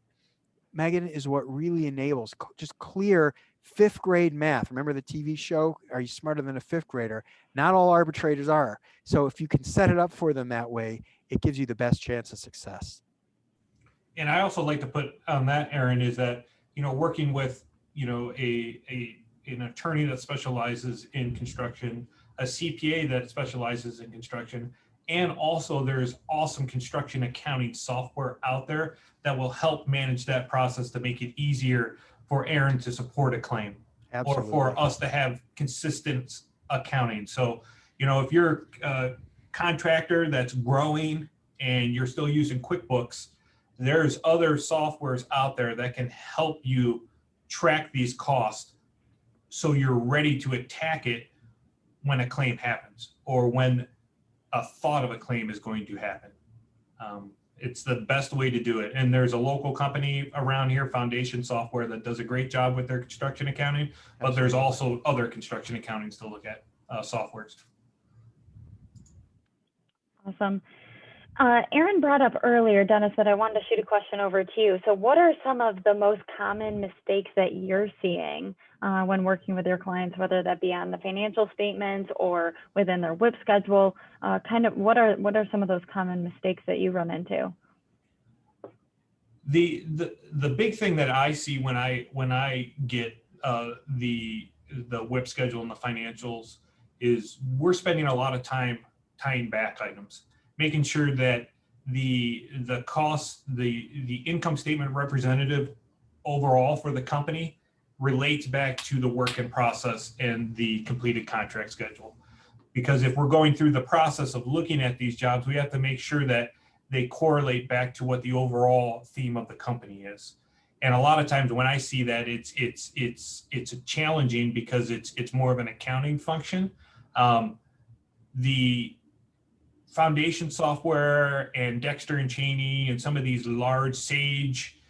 Megan, is what really enables just clear 5th grade math. Remember the TV show, Are You Smarter Than a 5th Grader? Not all arbitrators are. So if you can set it up for them that way, it gives you the best chance of success. And I also like to put on that, Aaron, is that, working with, an attorney that specializes in construction, a CPA that specializes in construction, and also there's awesome construction accounting software out there that will help manage that process to make it easier for Aaron to support a claim. Absolutely. Or for us to have consistent accounting. So, if you're a contractor that's growing and you're still using QuickBooks, there's other softwares out there that can help you track these costs so you're ready to attack it when a claim happens or when a thought of a claim is going to happen. It's the best way to do it. And there's a local company around here, Foundation Software, that does a great job with their construction accounting, but Absolutely. There's also other construction accountings to look at, softwares. Awesome. Aaron brought up earlier, Dennis, that I wanted to shoot a question over to you. So what are some of the most common mistakes that you're seeing when working with your clients, whether that be on the financial statements or within their WIP schedule? What are some of those common mistakes that you run into? The big thing that I see when I get the WIP schedule and the financials is we're spending a lot of time tying back items, making sure that the cost, the income statement representative overall for the company relates back to the work in process and the completed contract schedule. Because if we're going through the process of looking at these jobs, we have to make sure that they correlate back to what the overall theme of the company is. And a lot of times when I see that, it's challenging because it's more of an accounting function. The Foundation Software and Dexter and Cheney and some of these large Sage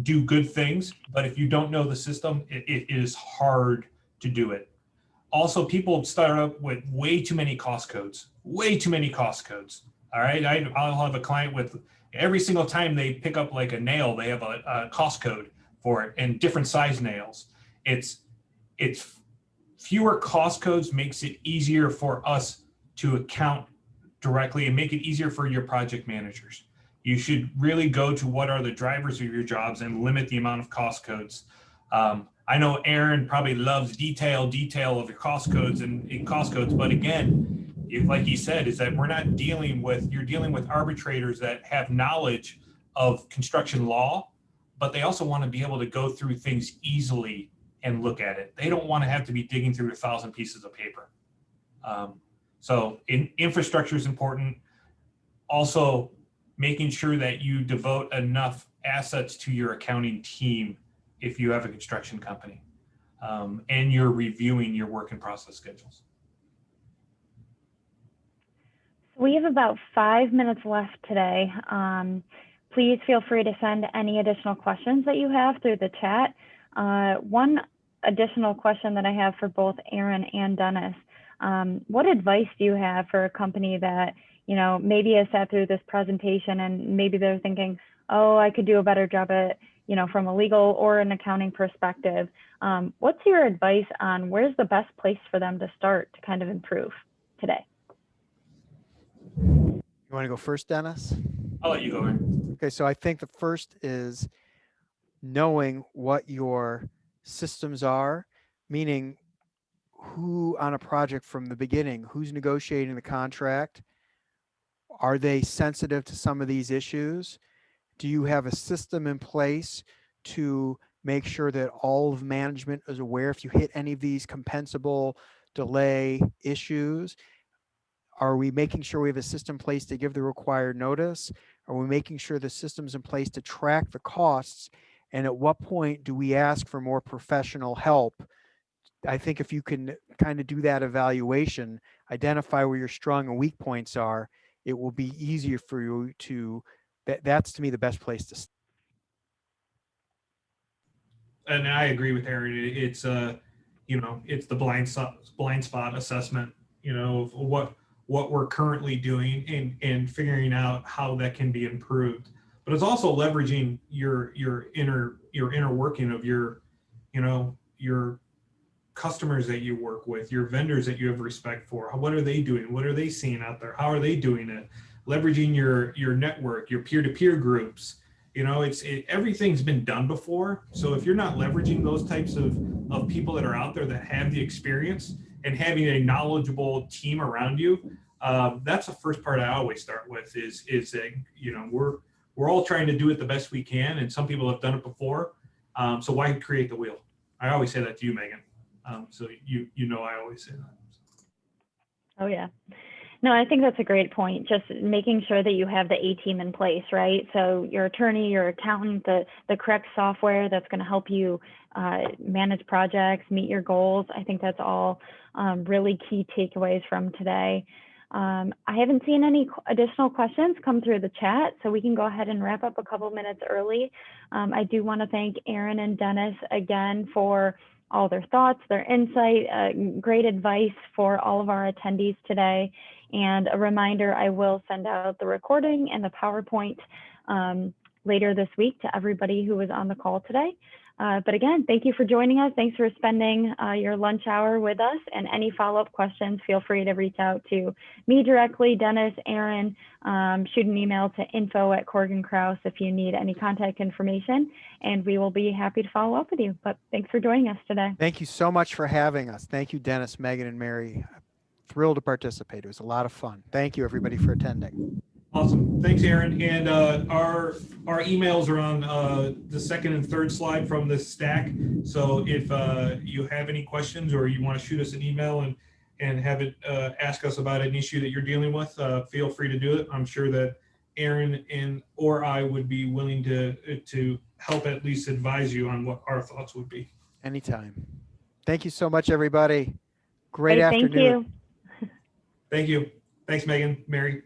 do good things, but if you don't know the system, it is hard to do it. Also, people start up with way too many cost codes, way too many cost codes. All right, I'll have a client with every single time they pick up like a nail, they have a cost code for it, and different size nails. It's fewer cost codes makes it easier for us to account directly and make it easier for your project managers. You should really go to what are the drivers of your jobs and limit the amount of cost codes. I know Aaron probably loves detail of your cost codes and cost codes, but again, like he said, is that you're dealing with arbitrators that have knowledge of construction law, but they also want to be able to go through things easily and look at it. They don't want to have to be digging through 1,000 pieces of paper. So infrastructure is important. Also, making sure that you devote enough assets to your accounting team if you have a construction company, and you're reviewing your work in process schedules. We have about 5 minutes left today. Please feel free to send any additional questions that you have through the chat. One additional question that I have for both Aaron and Dennis, what advice do you have for a company that, you know, maybe has sat through this presentation and maybe they're thinking, oh, I could do a better job at, you know, from a legal or an accounting perspective. What's your advice on where's the best place for them to start to kind of improve today? You want to go first, Dennis? I'll let you go, Aaron. Okay, so I think the first is knowing what your systems are, meaning who on a project from the beginning, who's negotiating the contract, are they sensitive to some of these issues? Do you have a system in place to make sure that all of management is aware if you hit any of these compensable delay issues? Are we making sure we have a system in place to give the required notice? Are we making sure the system's in place to track the costs? And at what point do we ask for more professional help? I think if you can kind of do that evaluation, identify where your strong and weak points are, it will be easier for you to, that's to me the best place to start. And I agree with Aaron. It's you know, it's the blind spot assessment, you know, of what we're currently doing and figuring out how that can be improved. But it's also leveraging your inner working of your, you know, your customers that you work with, your vendors that you have respect for. What are they doing? What are they seeing out there? How are they doing it? Leveraging your network, your peer-to-peer groups. You know, everything's been done before. So if you're not leveraging those types of people that are out there that have the experience and having a knowledgeable team around you, that's the first part I always start with is that, you know, we're all trying to do it the best we can, and some people have done it before. So why create the wheel? I always say that to you, Megan. So you know I always say that. Oh yeah. No, I think that's a great point. Just making sure that you have the A team in place, right? So your attorney, your accountant, the correct software that's going to help you manage projects, meet your goals. I think that's all really key takeaways from today. I haven't seen any additional questions come through the chat, so we can go ahead and wrap up a couple minutes early. I do want to thank Aaron and Dennis again for all their thoughts, their insight, great advice for all of our attendees today. And a reminder, I will send out the recording and the PowerPoint later this week to everybody who was on the call today. But again, thank you for joining us. Thanks for spending your lunch hour with us. And any follow-up questions, feel free to reach out to me directly, Dennis, Aaron, shoot an email to info@Corrigan Krause if you need any contact information, and we will be happy to follow up with you. But thanks for joining us today. Thank you so much for having us. Thank you, Dennis, Megan, and Mary. Thrilled to participate. It was a lot of fun. Thank you, everybody, for attending. Awesome. Thanks, Aaron. And our emails are on the second and third slide from this stack. So if you have any questions or you want to shoot us an email and have it ask us about an issue that you're dealing with, feel free to do it. I'm sure that Aaron or I would be willing to help at least advise you on what our thoughts would be. Anytime. Thank you so much, everybody. Great afternoon. Thank you. Thank you. Thanks, Megan, Mary.